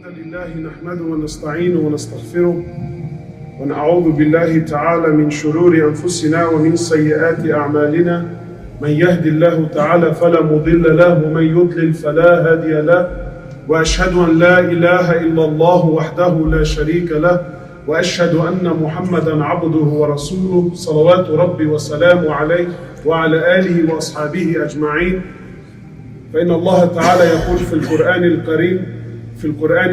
الحمد لله نحمده ونستعينه ونستغفره ونعوذ بالله تعالى من شرور أنفسنا ومن سيئات أعمالنا من يهد الله تعالى فلا مضل له ومن يضلل فلا هادي له وأشهد أن لا إله إلا الله وحده لا شريك له وأشهد أن محمدا عبده ورسوله صلوات ربي وسلامه عليه وعلى آله وأصحابه أجمعين. فإن الله تعالى يقول في القرآن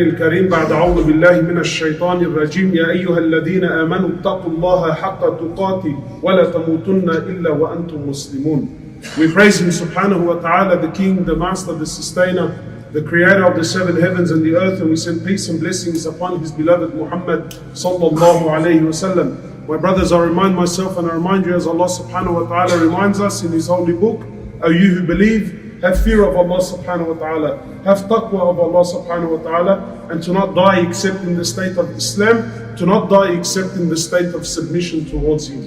الكريم بعد أعوذ بالله من الشيطان الرجيم يا أيها الذين آمنوا اتقوا الله حق تقاته ولا تموتن إلا وأنتم مسلمون. We praise Him subhanahu wa ta'ala, the King, the Master, the Sustainer, the Creator of the seven heavens and the earth, and we send peace and blessings upon His beloved Muhammad sallallahu alayhi wa sallam. My brothers, I remind myself and I remind you as Allah subhanahu wa ta'ala reminds us in His holy book, O you who believe, have fear of Allah subhanahu wa ta'ala, have taqwa of Allah subhanahu wa ta'ala, and to not die except in the state of Islam, to not die except in the state of submission towards Him.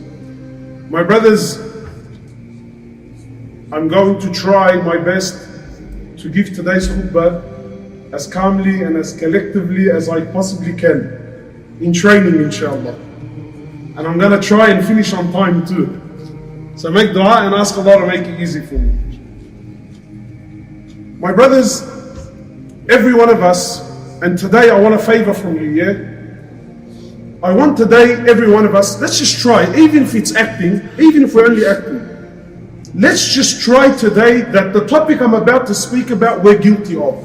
My brothers, I'm going to try my best to give today's khutbah as calmly and as collectively as I possibly can, in training inshallah. And I'm going to try and finish on time too. So make dua and ask Allah to make it easy for me. My brothers, every one of us, and today I want a favor from you, yeah? I want today, every one of us, let's just try, even if it's acting, even if we're only acting, let's just try today that the topic I'm about to speak about, we're guilty of.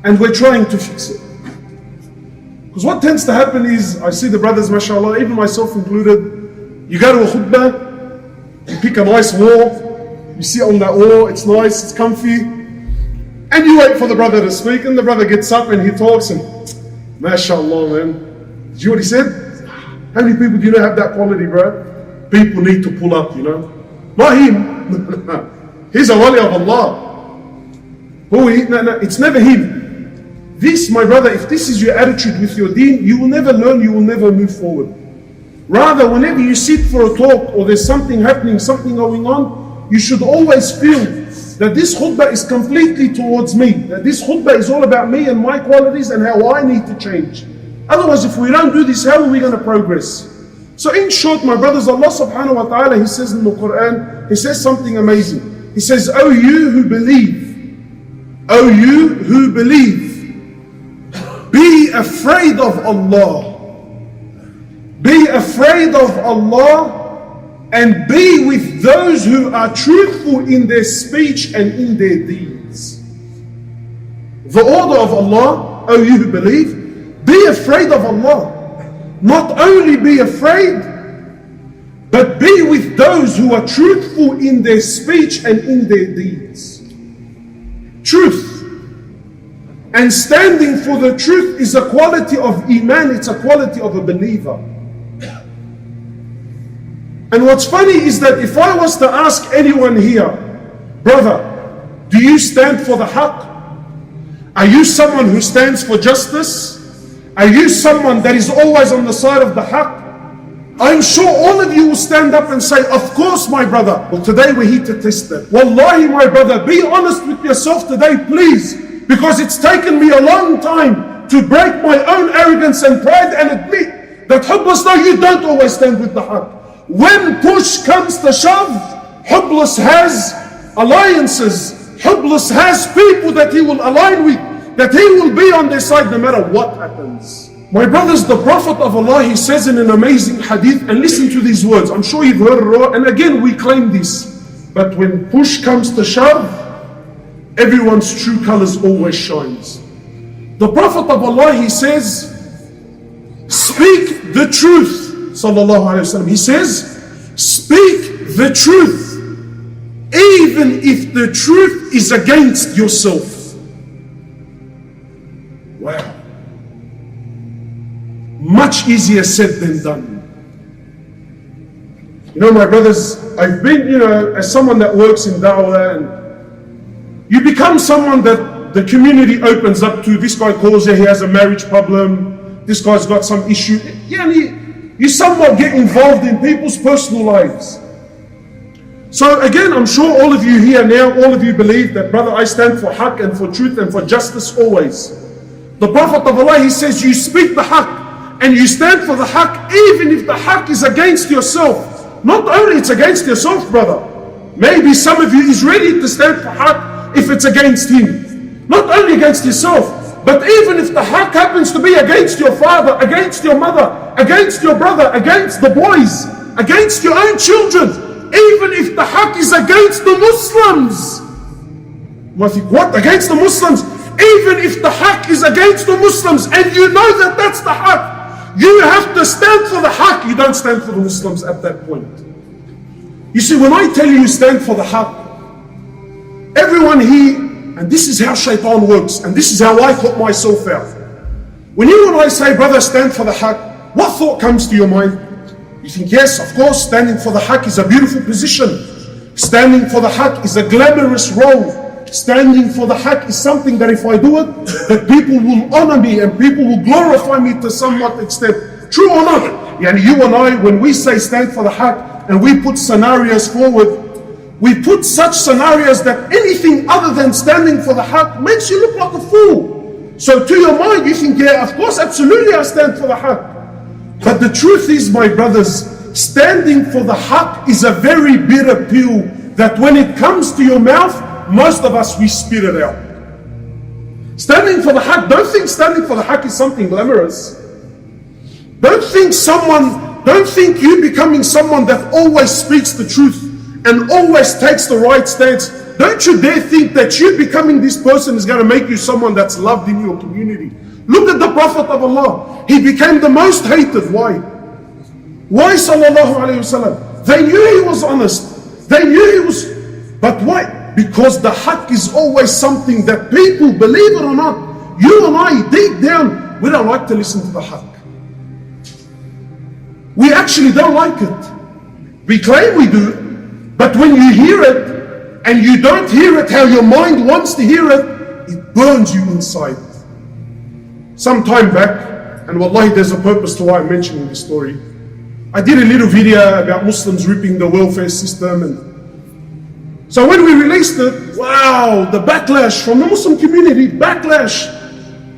And we're trying to fix it. Because what tends to happen is, I see the brothers, mashallah, even myself included, you go to a khutbah, you pick a nice wall, you sit on that wall, it's nice, it's comfy, and you wait for the brother to speak, and the brother gets up and he talks, and mashallah, man. Did you know what he said? How many people do you know have that quality, bro? People need to pull up, you know. Not him. He's a wali of Allah. Who he? No, it's never him. This, my brother, if this is your attitude with your deen, you will never learn, you will never move forward. Rather, whenever you sit for a talk or there's something happening, something going on, you should always feel that this khutbah is completely towards me, that this khutbah is all about me and my qualities and how I need to change. Otherwise, if we don't do this, how are we going to progress? So in short, my brothers, Allah subhanahu wa ta'ala, He says in the Quran, He says something amazing. He says, O you who believe, O you who believe, be afraid of Allah. Be afraid of Allah and be with those who are truthful in their speech and in their deeds. The order of Allah, O you who believe, be afraid of Allah. Not only be afraid, but be with those who are truthful in their speech and in their deeds. Truth and standing for the truth is a quality of Iman, it's a quality of a believer. And what's funny is that if I was to ask anyone here, brother, do you stand for the haqq? Are you someone who stands for justice? Are you someone that is always on the side of the haqq? I'm sure all of you will stand up and say, of course my brother. Well, today we're here to test that. Wallahi my brother, be honest with yourself today please, because it's taken me a long time to break my own arrogance and pride and admit that Hoblos, no, you don't always stand with the haqq. When push comes to shove, Hoblos has alliances. Hoblos has people that he will align with, that he will be on their side no matter what happens. My brothers, the Prophet of Allah, he says in an amazing hadith, and listen to these words, I'm sure you've heard it, and again we claim this, but when push comes to shove, everyone's true colors always shines. The Prophet of Allah, he says, speak the truth. Sallallahu Alaihi Wasallam. He says, speak the truth, even if the truth is against yourself. Wow. Much easier said than done. You know, my brothers, I've been, as someone that works in da'wah, and you become someone that the community opens up to. This guy calls he has a marriage problem. This guy's got some issue. You somewhat get involved in people's personal lives. So again, I'm sure all of you here now, all of you believe that, brother, I stand for haqq and for truth and for justice always. The Prophet of Allah, he says, you speak the haqq and you stand for the haqq even if the haqq is against yourself. Not only it's against yourself, brother. Maybe some of you is ready to stand for haqq if it's against him. Not only against yourself, but even if the haqq happens to be against your father, against your mother, against your brother, against the boys, against your own children, even if the haqq is against the Muslims. I think, what? Against the Muslims? Even if the haqq is against the Muslims and you know that that's the haqq, you have to stand for the haqq. You don't stand for the Muslims at that point. You see, when I tell you stand for the haqq, everyone here, and this is how shaitan works, and this is how I put myself out. When you and I say, brother, stand for the haqq, what thought comes to your mind? You think, yes, of course, standing for the haqq is a beautiful position. Standing for the haqq is a glamorous role. Standing for the haqq is something that if I do it, that people will honor me and people will glorify me to somewhat extent. True or not? And you and I, when we say stand for the haqq and we put scenarios forward, we put such scenarios that anything other than standing for the haqq makes you look like a fool. So to your mind, you think, yeah, of course, absolutely I stand for the haqq. But the truth is, my brothers, standing for the haqq is a very bitter pill that when it comes to your mouth, most of us, we spit it out. Standing for the haqq, don't think standing for the haqq is something glamorous. Don't think you becoming someone that always speaks the truth and always takes the right stance. Don't you dare think that you becoming this person is going to make you someone that's loved in your community. Look at the Prophet of Allah. He became the most hated. Why? Why, sallallahu alayhi wasallam? They knew he was honest. They knew he was, but why? Because the haqq is always something that people, believe it or not, you and I, deep down, we don't like to listen to the haqq. We actually don't like it. We claim we do, but when you hear it, and you don't hear it how your mind wants to hear it, it burns you inside. Some time back, and wallahi there's a purpose to why I'm mentioning this story, I did a little video about Muslims ripping the welfare system, and so when we released it, wow, the backlash from the Muslim community, backlash.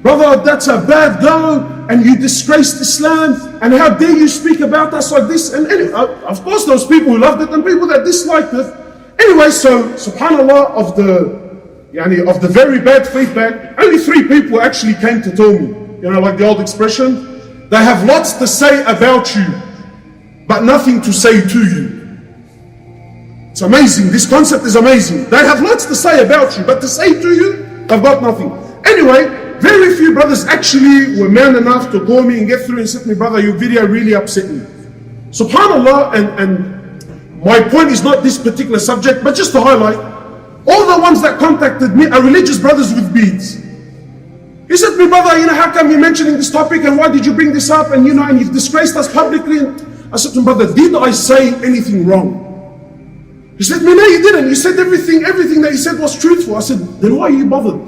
Brother, that's a bad go, and you disgraced Islam, and how dare you speak about us like this? And anyway, of course those people who loved it and people that disliked it. Anyway, so subhanallah, of the very bad feedback, only 3 people actually came to tell me, you know, like the old expression, they have lots to say about you, but nothing to say to you. It's amazing. This concept is amazing. They have lots to say about you, but to say to you, they've got nothing. Anyway, very few brothers actually were man enough to call me and get through and say to me, brother, your video really upset me. SubhanAllah, and my point is not this particular subject, but just to highlight, all the ones that contacted me are religious brothers with beads. He said to me, brother, you know, how come you're mentioning this topic and why did you bring this up, and you know, and you've disgraced us publicly? And I said to him, brother, did I say anything wrong? He said to me, no, you didn't. You said everything that you said was truthful. I said, then why are you bothered?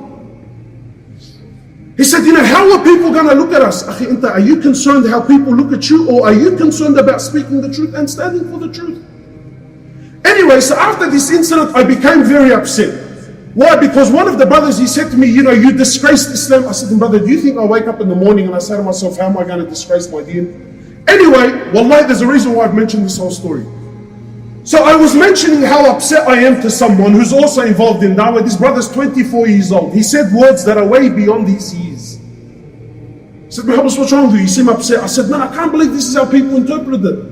He said, you know, how are people going to look at us? Are you concerned how people look at you, or are you concerned about speaking the truth and standing for the truth? Anyway, so after this incident, I became very upset. Why? Because one of the brothers, he said to me, you know, you disgraced Islam. I said to him, brother, do you think I wake up in the morning and I say to myself, how am I going to disgrace my deen? Anyway, wallahi, there's a reason why I've mentioned this whole story. So I was mentioning how upset I am to someone who's also involved in da'wah. This brother's 24 years old. He said words that are way beyond his years. He said, Mohamed Hoblos, what's wrong with you? You seem upset. I said, no, I can't believe this is how people interpret it.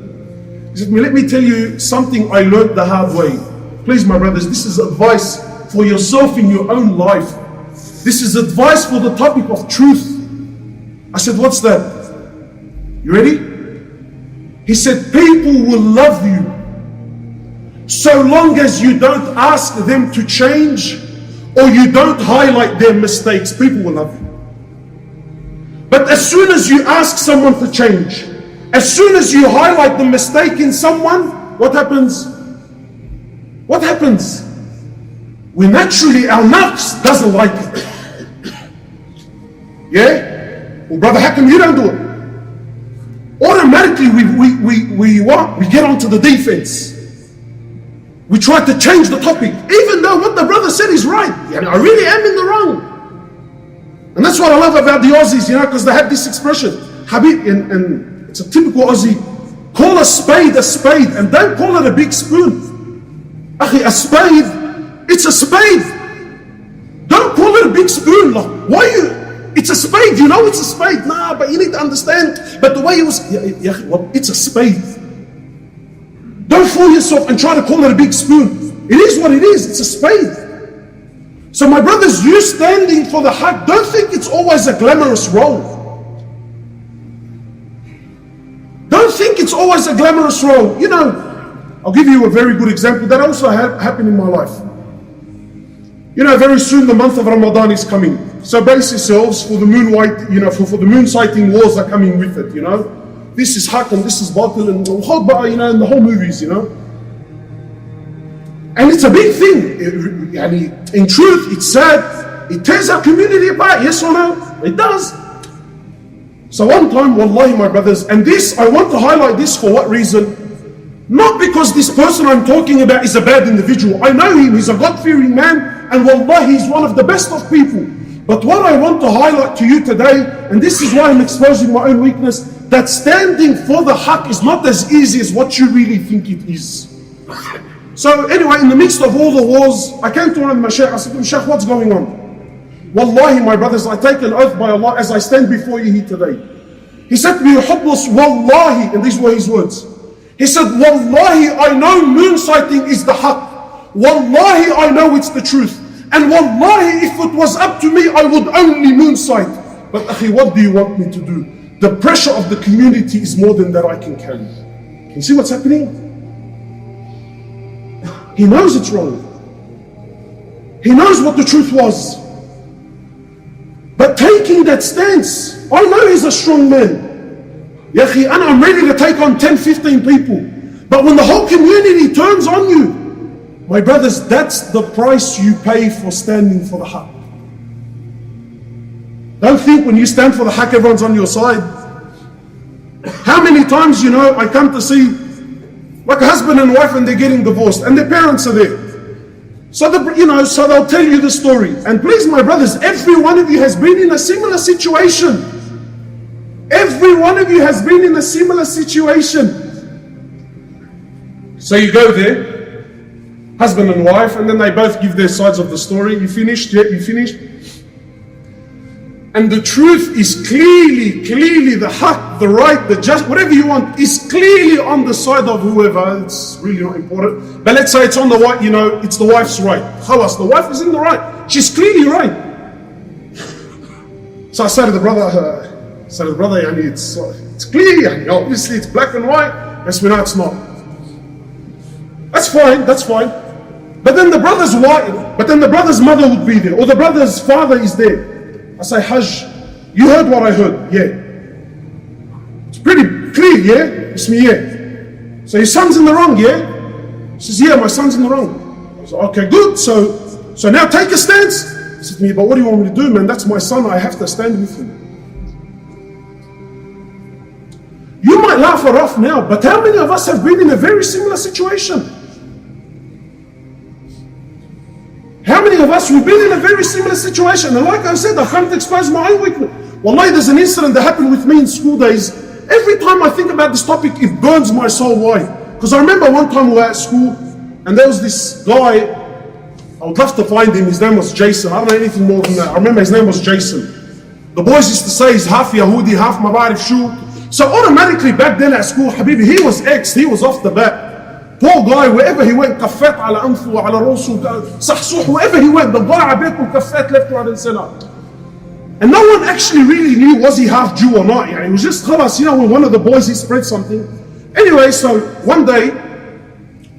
He said, let me tell you something I learned the hard way. Please, my brothers, this is advice for yourself in your own life. This is advice for the topic of truth. I said, what's that? You ready? He said, people will love you so long as you don't ask them to change or you don't highlight their mistakes. People will love you. But as soon as you ask someone to change, as soon as you highlight the mistake in someone, what happens? What happens? We naturally, our nafs doesn't like it. Yeah? Well, brother, how come you don't do it? Automatically we get onto the defense. We try to change the topic, even though what the brother said is right. I really am in the wrong. And that's that's what I love about the Aussies, you know, because they have this expression, Habib, and it's a typical Aussie, call a spade, and don't call it a big spoon. Akhi, a spade, it's a spade. Don't call it a big spoon. Like, why you? It's a spade, you know it's a spade. Nah, but you need to understand. But the way it was, well, it's a spade. Don't fool yourself and try to call it a big spoon. It is what it is. It's a spade. So my brothers, you standing for the haq, don't think it's always a glamorous role. Don't think it's always a glamorous role. You know, I'll give you a very good example that also happened in my life. You know, very soon the month of Ramadan is coming. So brace yourselves for the moon white, you know, for the moon sighting wars are coming with it, you know. This is haq and this is batil and you know, and the whole movies, you know. And it's a big thing. In truth, it's sad. It tears our community apart, yes or no? It does. So one time, wallahi my brothers, and this, I want to highlight this for what reason? Not because this person I'm talking about is a bad individual. I know him, he's a God-fearing man, and wallahi, he's one of the best of people. But what I want to highlight to you today, and this is why I'm exposing my own weakness, that standing for the haq is not as easy as what you really think it is. So anyway, in the midst of all the wars, I came to one of my shaykh, I said to him, Shaykh, what's going on? Wallahi, my brothers, I take an oath by Allah as I stand before you here today. He said to me, Hoblos, wallahi, and these were his words. He said, wallahi, I know moon sighting is the haq. Wallahi, I know it's the truth. And wallahi, if it was up to me, I would only moon sight. But akhi, what do you want me to do? The pressure of the community is more than that I can carry. Can you see what's happening? He knows it's wrong. He knows what the truth was. But taking that stance, I know he's a strong man. Yahi, and I'm ready to take on 10, 15 people. But when the whole community turns on you, my brothers, that's the price you pay for standing for the haq. Don't think when you stand for the haq, everyone's on your side. How many times, you know, I come to see like a husband and wife and they're getting divorced and their parents are there. So so they'll tell you the story. And please, my brothers, every one of you has been in a similar situation. Every one of you has been in a similar situation. So you go there, husband and wife, and then they both give their sides of the story. You finished? Yeah, you finished? And the truth is clearly the haq, the right, the just, whatever you want, is clearly on the side of whoever. It's really not important. But let's say it's on the right, you know, it's the wife's right. Khalas, the wife is in the right. She's clearly right. So I say to the brother, yani, it's clear, yani, obviously it's black and white. Yes, we know it's not. That's fine. But then the brother's wife, but then the brother's mother would be there, or the brother's father is there. I say, Hajj, you heard what I heard? Yeah. It's pretty clear, yeah? It's me, yeah. So your son's in the wrong, yeah? He says, yeah, my son's in the wrong. I said, okay, good. So now take a stance. He said to me, but what do you want me to do, man? That's my son, I have to stand with him. You might laugh it off now, but how many of us have been in a very similar situation? How many of us have been in a very similar situation? And like I said, I've come to expose my own weakness. Wallahi, there's an incident that happened with me in school days. Every time I think about this topic, it burns my soul. Why? Because I remember one time we were at school, and there was this guy, I would love to find him, his name was Jason. I don't know anything more than that. I remember his name was Jason. The boys used to say he's half Yahudi, half Mabarif Shu. So automatically back then at school, Habibi, he was off the bat. Poor guy, wherever he went, kaffat ala anfu, ala rosu, sahsuh, wherever he went, the guy abikum kaffat left, right and center. And no one actually really knew, was he half Jew or not. It was just khalas, when one of the boys, he spread something. Anyway, so one day,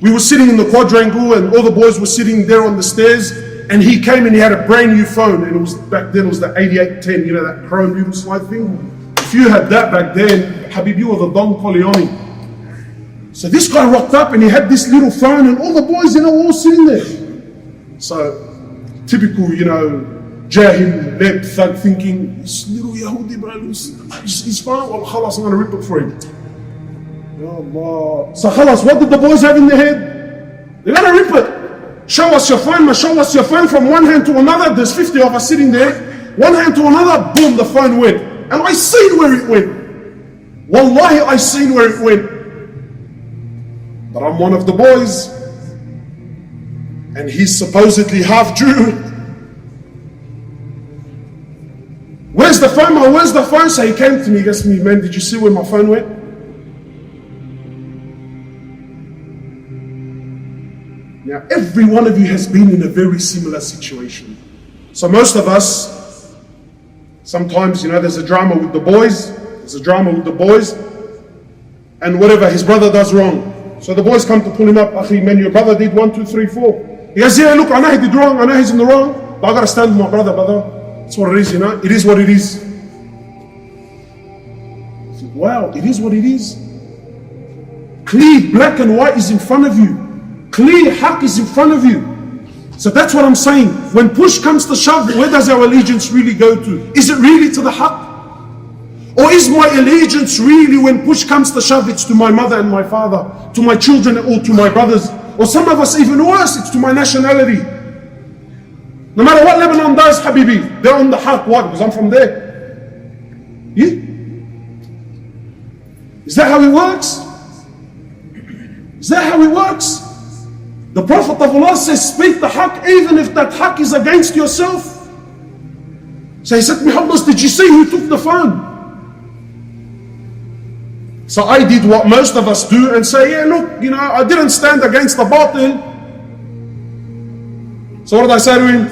we were sitting in the quadrangle and all the boys were sitting there on the stairs, and he came and he had a brand new phone, and it was back then, it was the 8810, that chrome little slide thing. If you had that back then, Habib, you were the Don Corleone. So this guy rocked up and he had this little phone and all the boys, were all sitting there. So, typical, Jahil, leb, thug thinking, this little Yahudi, bro, he's fine, well, khalas, I'm going to rip it for him. Ya Allah. So khalas, what did the boys have in their head? They're going to rip it. Show us your phone, man, show us your phone from one hand to another. There's 50 of us sitting there. one hand to another, boom, the phone went. And I seen where it went. Wallahi, I seen where it went. But I'm one of the boys, and he's supposedly half Jew. Where's the phone? Where's the phone? So he came to me, he goes to me, man, did you see where my phone went? Now, every one of you has been in a very similar situation. So most of us, sometimes, there's a drama with the boys, and whatever, his brother does wrong. So the boys come to pull him up. Akhi, man, your brother did 1, 2, 3, 4. He goes, yeah, look, I know he did wrong, I know he's in the wrong, but I gotta stand with my brother. That's what it is, It is what it is. Wow, it is what it is. Clear black and white is in front of you. Clear haqq is in front of you. So that's what I'm saying. When push comes to shove, where does our allegiance really go to? Is it really to the haqq? Or is my allegiance really, when push comes to shove, it's to my mother and my father, to my children or to my brothers? Or some of us even worse, it's to my nationality. No matter what Lebanon does, Habibi, they're on the haqq. Why? Because I'm from there. Yeah? Is that how it works? Is that how it works? The Prophet of Allah says, speak the haqq even if that haqq is against yourself. So he said to me, Hoblos, did you see who took the phone? So I did what most of us do and say, yeah, look, I didn't stand against the batil. So what did I say to him?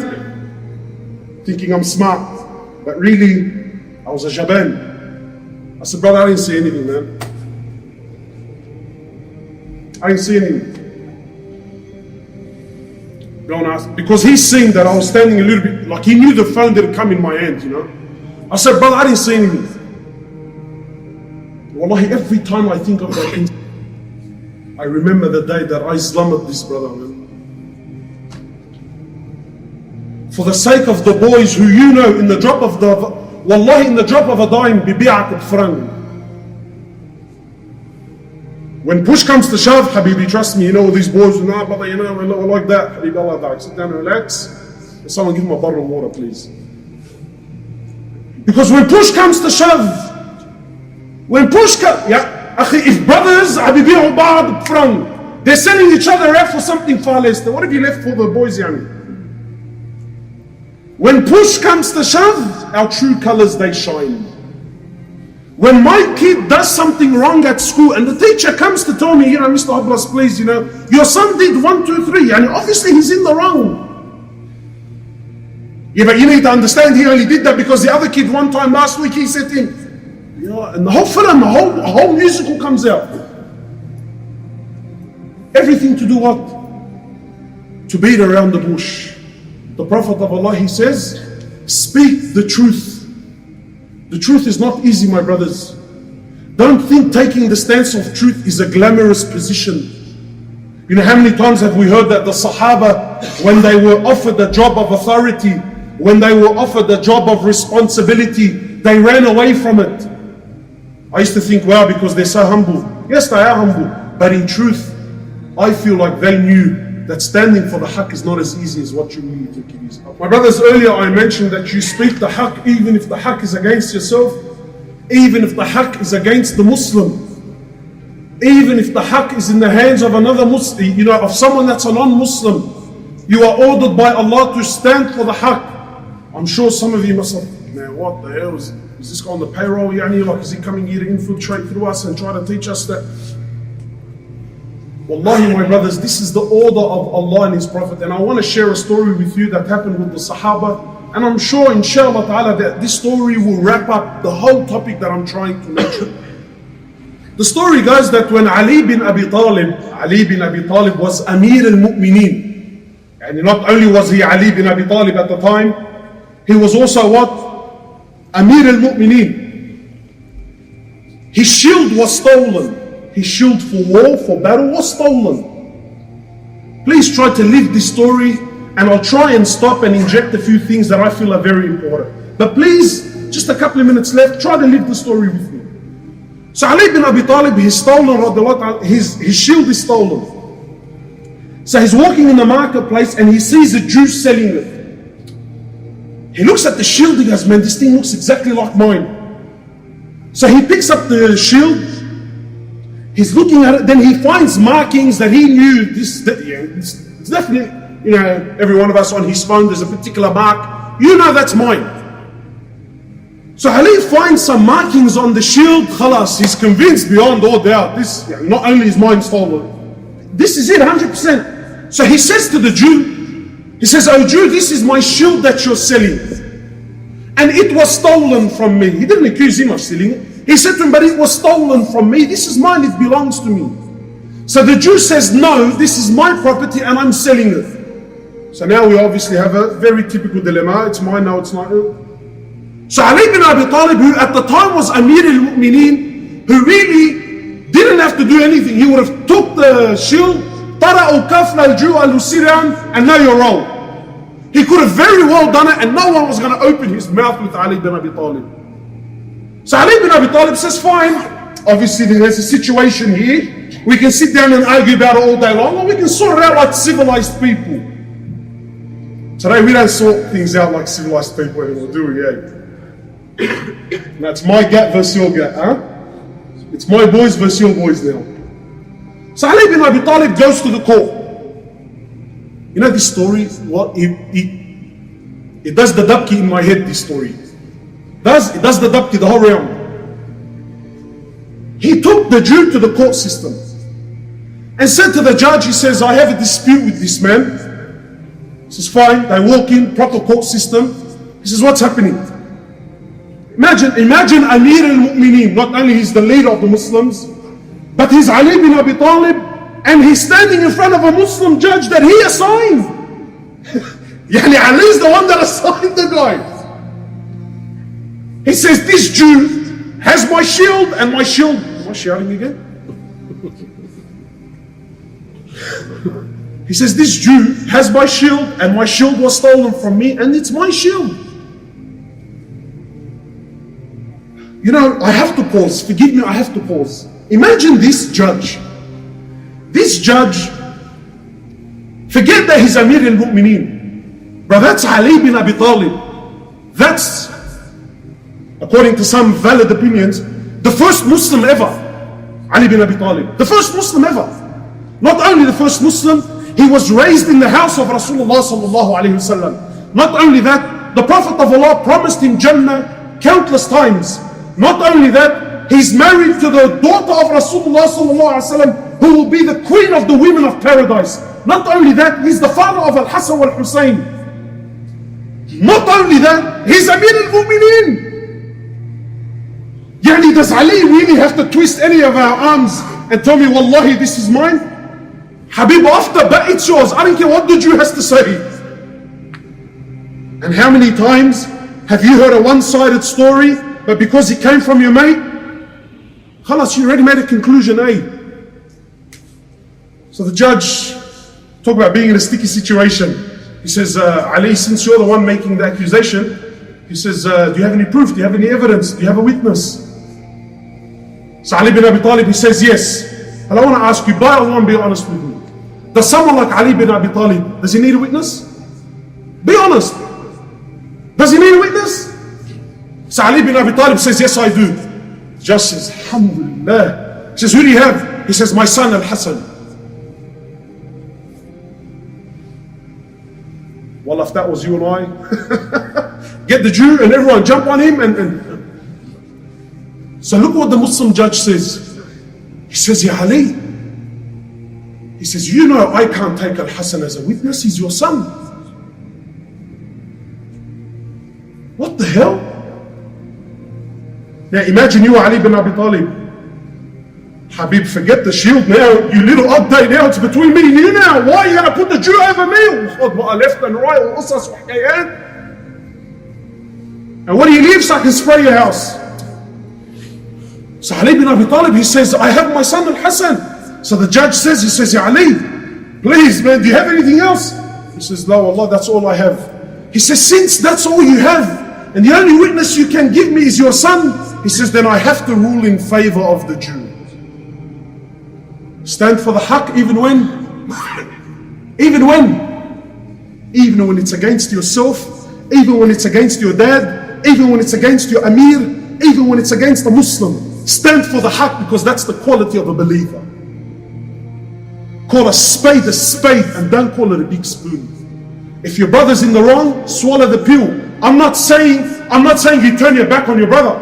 Thinking I'm smart, but really, I was a jaban. I said, brother, I didn't see anything, man. I didn't see anything. Go and ask. Because he's seen that I was standing a little bit, like he knew the phone didn't come in my hand, I said, brother, I didn't see anything. Wallahi, every time I think of that thing, I remember the day that I slammed this brother, man. For the sake of the boys who in the drop of Wallahi, in the drop of a dime, bibi'at al-franc. When push comes to shove, Habibi, trust me, these boys, brother, we're like that. Habibi, Allah back. Sit down and relax. Someone give him a bottle of water, please. Because when push comes to shove, if brothers, Habibi, ba'ad front, they're sending each other out for something far less. What have you left for the boys, yani? When push comes to shove, our true colors, they shine. When my kid does something wrong at school and the teacher comes to tell me, Mr. Hoblos, please, your son did 1, 2, 3, and obviously he's in the wrong. Yeah, but you need to understand he only did that because the other kid one time last week, he said to him, and the whole film, a whole musical comes out. Everything to do what? To beat around the bush. The Prophet of Allah, he says, speak the truth. The truth is not easy, my brothers. Don't think taking the stance of truth is a glamorous position. How many times have we heard that the Sahaba, when they were offered a job of authority, when they were offered a job of responsibility, they ran away from it. I used to think, wow, because they're so humble. Yes, they are humble. But in truth, I feel like they knew that standing for the haqq is not as easy as what you really think it is. My brothers, earlier I mentioned that you speak the haqq even if the haqq is against yourself, even if the haqq is against the Muslim, even if the haqq is in the hands of another Muslim, of someone that's a non-Muslim. You are ordered by Allah to stand for the haqq. I'm sure some of you must have, man, what the hell is this guy on the payroll? Like, is he coming here to infiltrate through us and try to teach us that? Wallahi, my brothers, this is the order of Allah and His Prophet. And I want to share a story with you that happened with the Sahaba. And I'm sure, inshallah ta'ala, that this story will wrap up the whole topic that I'm trying to mention. The story goes that when Ali bin Abi Talib was Amir al-Mu'mineen. And not only was he Ali bin Abi Talib at the time, he was also what? Amir al-Mu'mineen. His shield was stolen. His shield for war, for battle was stolen. Please try to live this story, and I'll try and stop and inject a few things that I feel are very important. But please, just a couple of minutes left, try to live the story with me. So Ali bin Abi Talib, his shield is stolen. So he's walking in the marketplace and he sees a Jew selling it. He looks at the shield, he goes, man, this thing looks exactly like mine. So he picks up the shield, he's looking at it, then he finds markings that he knew, it's definitely, every one of us on his phone, there's a particular mark, that's mine. So Ali finds some markings on the shield, khalas, he's convinced beyond all doubt, this, not only is mine stolen, this is it, 100%. So he says to the Jew, he says, oh Jew, this is my shield that you're selling. And it was stolen from me. He didn't accuse him of stealing it. He said to him, but it was stolen from me. This is mine, it belongs to me. So the Jew says, no, this is my property and I'm selling it. So now we obviously have a very typical dilemma. It's mine now, it's not. So Ali bin Abi Talib, who at the time was Amir al-Mu'mineen, who really didn't have to do anything. He would have took the shield, Tara'u kafla al-Jew al-Sirian, and now you're wrong. He could have very well done it and no one was going to open his mouth with Ali bin Abi Talib. So Ali bin Abi Talib says, fine, obviously there's a situation here. We can sit down and argue about it all day long, or we can sort it out like civilized people. Today we don't sort things out like civilized people anymore, do we? That's my gat versus your gat, huh? It's my boys versus your boys now. So Ali bin Abi Talib goes to the court. You know this story, it does the dabki in my head, this story. It does the dabki, the whole realm. He took the Jew to the court system and said to the judge, he says, I have a dispute with this man. He says, fine, they walk in, proper court system. He says, what's happening? Imagine Amir al-Mu'mineen, not only he's the leader of the Muslims, but he's Ali bin Abi Talib, and he's standing in front of a Muslim judge that he assigned. Yani Ali is the one that assigned the guy. He says, this Jew has my shield and my shield. Am I shouting again? He says, this Jew has my shield and my shield was stolen from me and it's my shield. I have to pause. Forgive me, I have to pause. Imagine this judge. This judge, forget that he's Amir al-Mu'mineen, but that's Ali bin Abi Talib. That's, according to some valid opinions, the first Muslim ever. Ali bin Abi Talib, the first Muslim ever. Not only the first Muslim, he was raised in the house of Rasulullah sallallahu alaihi wasallam. Not only that, the Prophet of Allah promised him Jannah countless times. Not only that, he's married to the daughter of Rasulullah sallallahu alaihi wasallam, who will be the queen of the women of paradise. Not only that, he's the father of Al-Hasan wal-Hussein. Not only that, he's Amir al-Mu'mineen. Yani, does Ali really have to twist any of our arms and tell me, wallahi, this is mine? Habib, after, but it's yours. I don't care what the Jew has to say. And how many times have you heard a one-sided story, but because it came from your mate, khalas, you already made a conclusion, eh? So the judge, talk about being in a sticky situation. He says, Ali, since you're the one making the accusation, he says, do you have any proof? Do you have any evidence? Do you have a witness? So Ali bin Abi Talib, he says, yes. And I want to ask you, by Allah, be honest with me. Does someone like Ali bin Abi Talib, does he need a witness? Be honest. Does he need a witness? So Ali bin Abi Talib says, yes, I do. The judge says, alhamdulillah. He says, who do you have? He says, my son Al-Hasan. Well, if that was you and I, get the Jew and everyone jump on him and so look what the Muslim judge says. He says, Ya Ali, he says, I can't take Al-Hasan as a witness, he's your son. What the hell? Now imagine you, Ali bin Abi Talib. Habib, forget the shield now, you little update now, it's between me and you now. Why are you going to put the Jew over me? Left and right, and what do you leave so I can spray your house? So Ali bin Abi Talib, he says, I have my son Al-Hasan. So the judge says, he says, Ya Ali, please man, do you have anything else? He says, no, Allah, that's all I have. He says, since that's all you have, and the only witness you can give me is your son, he says, then I have to rule in favor of the Jew. Stand for the haqq even when it's against yourself, even when it's against your dad, even when it's against your Amir, even when it's against a Muslim. Stand for the haqq, because that's the quality of a believer. Call a spade and don't call it a big spoon. If your brother's in the wrong, swallow the pill. I'm not saying you turn your back on your brother.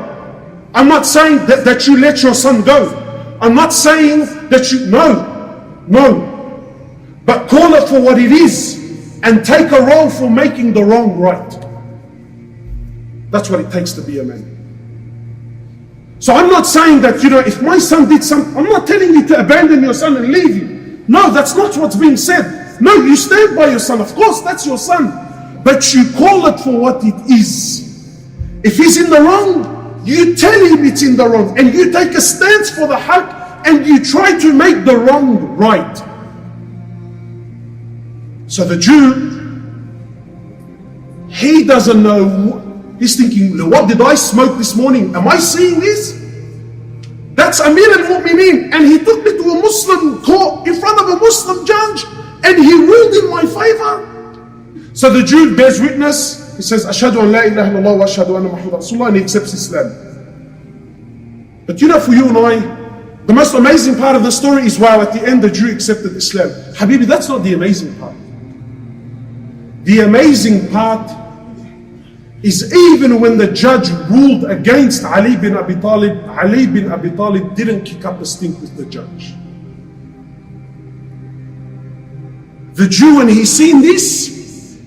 I'm not saying that you let your son go. I'm not saying that you, no. But call it for what it is and take a role for making the wrong right. That's what it takes to be a man. So I'm not saying that, if my son did something, I'm not telling you to abandon your son and leave him. No, that's not what's being said. No, you stand by your son. Of course, that's your son. But you call it for what it is. If he's in the wrong, you tell him it's in the wrong. And you take a stance for the haqq and you try to make the wrong right. So the Jew, he doesn't know. He's thinking, what did I smoke this morning? Am I seeing this? That's Amir al-Mu'mineen. And he took me to a Muslim court in front of a Muslim judge and he ruled in my favor. So the Jew bears witness. He says, Ashhadu an la ilaha illallah wa ashhadu anna Muhammadan Rasulullah, and he accepts Islam. But for you and I, the most amazing part of the story is, wow, at the end the Jew accepted Islam. Habibi, that's not the amazing part. The amazing part is even when the judge ruled against Ali bin Abi Talib didn't kick up a stink with the judge. The Jew, when he seen this,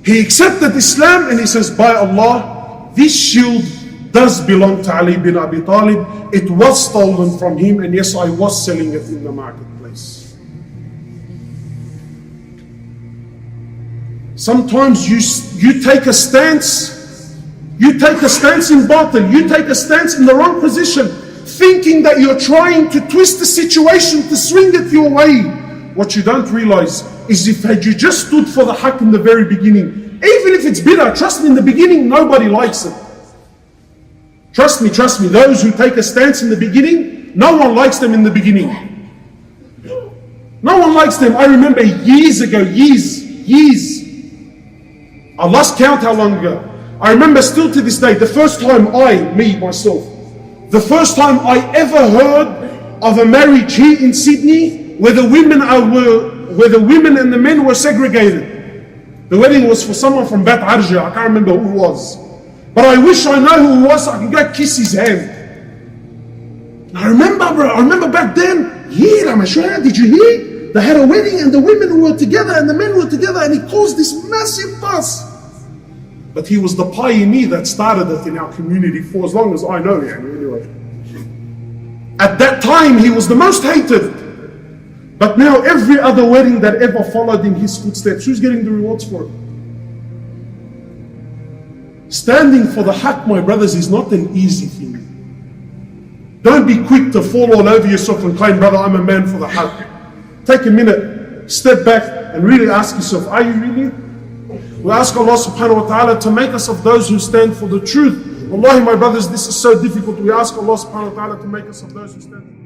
he accepted Islam and he says, by Allah, this shield does belong to Ali bin Abi Talib. It was stolen from him, and yes, I was selling it in the marketplace. Sometimes you take a stance. You take a stance in batil, you take a stance in the wrong position, thinking that you're trying to twist the situation to swing it your way. What you don't realize is, had you just stood for the haqq in the very beginning, even if it's bitter, trust me, in the beginning nobody likes it. Trust me, those who take a stance in the beginning, no one likes them in the beginning. No one likes them. I remember years ago, I lost count how long ago. I remember still to this day, the first time the first time I ever heard of a marriage here in Sydney where the women and the men were segregated. The wedding was for someone from Bat Arja. I can't remember who it was. But I wish I know who it was so I can go kiss his hand. I remember back then, did you hear? They had a wedding and the women were together and the men were together, and it caused this massive fuss. But he was the pioneer that started it in our community for as long as I know. Anyway. At that time, he was the most hated. But now every other wedding that ever followed in his footsteps, who's getting the rewards for it? Standing for the haqq, my brothers, is not an easy thing. Don't be quick to fall all over yourself and claim, brother, I'm a man for the haqq. Take a minute, step back and really ask yourself, are you really? We ask Allah subhanahu wa ta'ala to make us of those who stand for the truth. Wallahi, my brothers, this is so difficult. We ask Allah subhanahu wa ta'ala to make us of those who stand for the truth.